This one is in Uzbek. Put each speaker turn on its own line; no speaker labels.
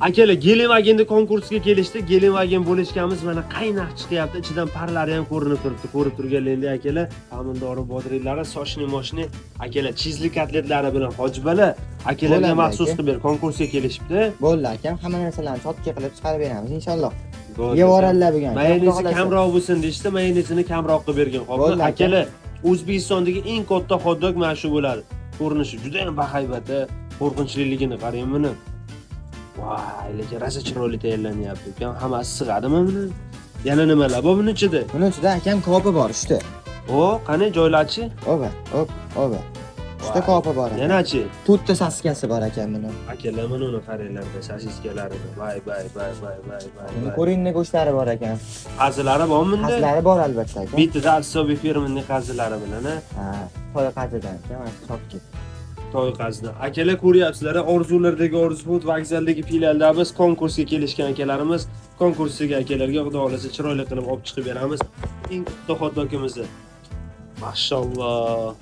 Akalar, Gelenvagenni konkursga kelishdi. Gelenvagen bo'lishganmiz, mana qaynoq chiqyapti. Ichidan parlari ham ko'rinib turibdi. Ko'rib turganlaringdek akalar, pomidori, bodringlar, sochni moshni, akalar, chizli kotletlari bilan hojibala akalarga maxsus qilib konkursga kelishibdi.
Bo'ldi akam, hamma narsalarni sotga qilib chiqarib beramiz inshaalloh. Yevorallar bugun.
Mayonezi kamroq bo'lsin deyishdi, mayonezini kamroq qilib bergan. Xo'p, akalar, O'zbekistondagi eng katta hot-dog mana shu bo'ladi. Ko'rinishi juda ham bahaybat, qo'rqinchliligini qarang buni. Voy, lekin rosa chiroyli tayyorlanyapti. Ukam hammasi sig'adimi buni? Yana nimalar bor buni ichida?
Buni ichida akam kopi bor, ishda.
O, qani joylarchi?
Oba, oba. Ishda kopi bor.
Yanachi?
To'rtta saskasi bor akam buni.
Akalar, mana uni qaranglar, sosiskalarini. Voy.
Buni ko'ringni go'shtlari bor ekan.
Qazilari bormi bunda?
Qazilari bor albatta aka.
Bitta Alsobi firmaning qazilari bilan,
ha. To'y qazidan, mana sotki.
To'y qazidan. Akalar, ko'ryapsizlar, orzulardagi Orzufud vokzaldagi filialda biz konkursga kelishgan akalarimiz, konkursiga akalarga xudo xolasa chiroyli qilib olib chiqib beramiz. Eng katta hot-dogimizni. Mashalloh.